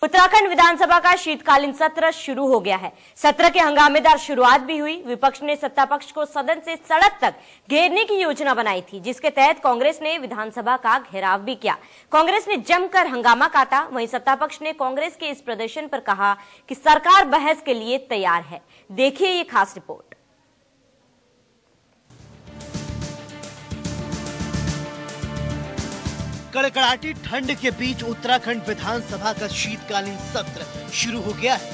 उत्तराखंड विधानसभा का शीतकालीन सत्र शुरू हो गया है। सत्र के हंगामेदार शुरुआत भी हुई। विपक्ष ने सत्ता पक्ष को सदन से सड़क तक घेरने की योजना बनाई थी, जिसके तहत कांग्रेस ने विधानसभा का घेराव भी किया। कांग्रेस ने जमकर हंगामा काटा। वहीं सत्ता पक्ष ने कांग्रेस के इस प्रदर्शन पर कहा कि सरकार बहस के लिए तैयार है। देखिए ये खास रिपोर्ट। कड़कड़ाटी ठंड के बीच उत्तराखंड विधानसभा का शीतकालीन सत्र शुरू हो गया है।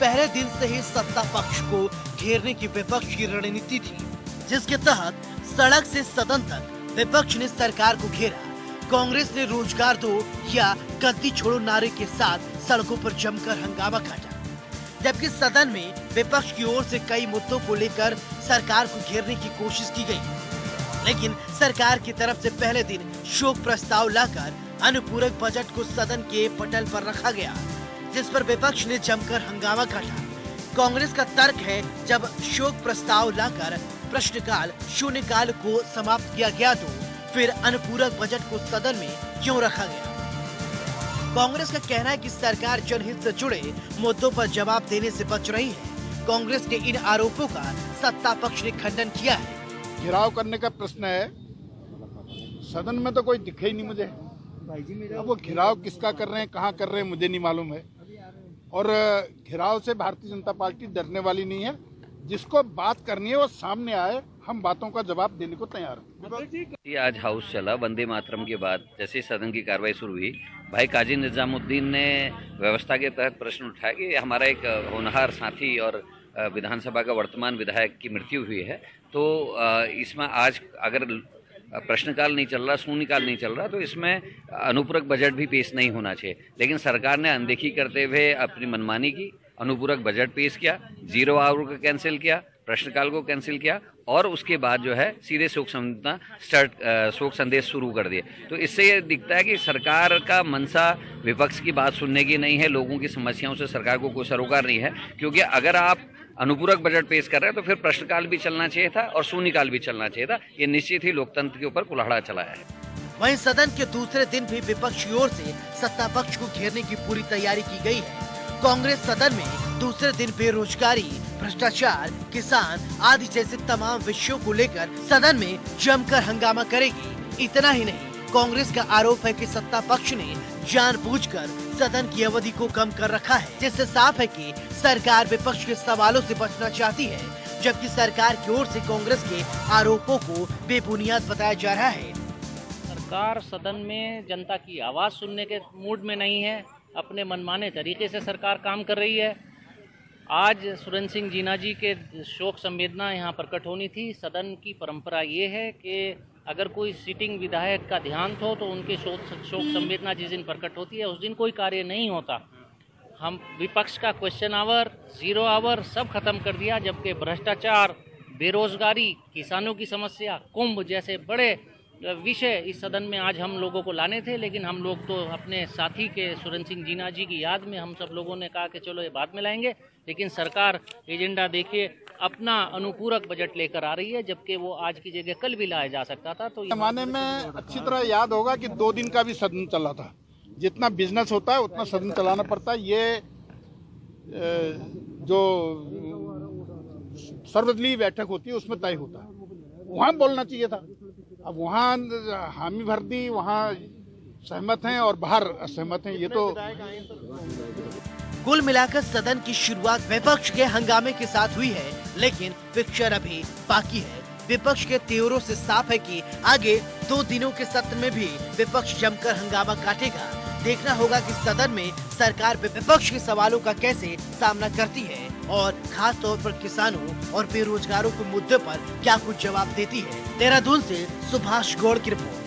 पहले दिन से ही सत्ता पक्ष को घेरने की विपक्ष की रणनीति थी, जिसके तहत सड़क से सदन तक विपक्ष ने सरकार को घेरा। कांग्रेस ने रोजगार दो या गद्दी छोड़ो नारे के साथ सड़कों पर जमकर हंगामा काटा, जबकि सदन में विपक्ष की ओर से कई मुद्दों को लेकर सरकार को घेरने की कोशिश की गई। लेकिन सरकार की तरफ से पहले दिन शोक प्रस्ताव लाकर अनुपूरक बजट को सदन के पटल पर रखा गया, जिस पर विपक्ष ने जमकर हंगामा काटा। कांग्रेस का तर्क है, जब शोक प्रस्ताव लाकर प्रश्नकाल शून्यकाल को समाप्त किया गया तो फिर अनुपूरक बजट को सदन में क्यों रखा गया। कांग्रेस का कहना है कि सरकार जनहित से जुड़े मुद्दों पर जवाब देने से बच रही है। कांग्रेस के इन आरोपों का सत्ता पक्ष ने खंडन किया है। घेराव करने का प्रश्न है, सदन में तो कोई दिखे ही नहीं मुझे। अब वो घेराव किसका कर रहे हैं, कहाँ कर रहे हैं, मुझे नहीं मालूम है। और घेराव से भारतीय जनता पार्टी डरने वाली नहीं है। जिसको बात करनी है वो सामने आए, हम बातों का जवाब देने को तैयार हैं। आज हाउस चला वंदे मातरम के बाद, जैसे सदन की कार्रवाई शुरू हुई, भाई काजी निजामुद्दीन ने व्यवस्था के तहत प्रश्न उठाया कि हमारा एक होनहार साथी और विधानसभा का वर्तमान विधायक की मृत्यु हुई है, तो इसमें आज अगर प्रश्नकाल नहीं चल रहा, शून्यकाल नहीं चल रहा, तो इसमें अनुपूरक बजट भी पेश नहीं होना चाहिए। लेकिन सरकार ने अनदेखी करते हुए अपनी मनमानी की, अनुपूरक बजट पेश किया, 0 आवर को कैंसिल किया, प्रश्नकाल को कैंसिल किया और उसके बाद जो है सीधे शोक संदेश शुरू कर दिए। तो इससे ये दिखता है कि सरकार का मनसा विपक्ष की बात सुनने की नहीं है, लोगों की समस्याओं से सरकार को कोई सरोकार नहीं है। क्योंकि अगर आप अनुपूरक बजट पेश कर रहे हैं तो फिर प्रश्नकाल भी चलना चाहिए था और शून्यकाल भी चलना चाहिए था। ये निश्चित ही लोकतंत्र के ऊपर कुल्हाड़ा चला है। वहीं सदन के दूसरे दिन भी विपक्ष की ओर से सत्ता पक्ष को घेरने की पूरी तैयारी की गई है। कांग्रेस सदन में दूसरे दिन बेरोजगारी, भ्रष्टाचार, किसान आदि जैसे तमाम विषयों को लेकर सदन में जमकर हंगामा करेगी। इतना ही नहीं, कांग्रेस का आरोप है कि सत्ता पक्ष ने जानबूझकर सदन की अवधि को कम कर रखा है, जिससे साफ है कि सरकार विपक्ष के सवालों से बचना चाहती है, जबकि सरकार की ओर से कांग्रेस के आरोपों को बेबुनियाद बताया जा रहा है। सरकार सदन में जनता की आवाज सुनने के मूड में नहीं है, अपने मनमाने तरीके से सरकार काम कर रही है। आज सुरेंद्र सिंह जीना जी के शोक संवेदना यहाँ प्रकट होनी थी। सदन की परंपरा ये है कि अगर कोई सिटिंग विधायक का देहांत हो तो उनके शोक संवेदना जिस दिन प्रकट होती है उस दिन कोई कार्य नहीं होता। हम विपक्ष का क्वेश्चन आवर, 0 आवर सब खत्म कर दिया, जबकि भ्रष्टाचार, बेरोजगारी, किसानों की समस्या, कुंभ जैसे बड़े विषय इस सदन में आज हम लोगों को लाने थे। लेकिन हम लोग तो अपने साथी के सुरेंद्र सिंह जीना जी की याद में हम सब लोगों ने कहा कि चलो ये बाद में लाएंगे। लेकिन सरकार एजेंडा देखिए अपना अनुपूरक बजट लेकर आ रही है, जबकि वो आज की जगह कल भी लाया जा सकता था। तो जमाने में अच्छी तरह याद होगा कि 2 दिन का भी सदन चला था। जितना बिजनेस होता है उतना सदन चलाना पड़ता है। ये जो सर्वदलीय बैठक होती है उसमें तय होता है। वहाँ बोलना चाहिए था। अब वहाँ हामी भर दी, वहाँ सहमत हैं और बाहर असहमत हैं। ये तो कुल मिलाकर सदन की शुरुआत विपक्ष के हंगामे के साथ हुई है, लेकिन पिक्चर अभी बाकी है। विपक्ष के तेवरों से साफ है कि आगे 2 दिनों के सत्र में भी विपक्ष जमकर हंगामा काटेगा। देखना होगा कि सदन में सरकार विपक्ष के सवालों का कैसे सामना करती है और खास तौर पर किसानों और बेरोजगारों के मुद्दे पर क्या कुछ जवाब देती है। देहरादून से सुभाष गौड़ की रिपोर्ट।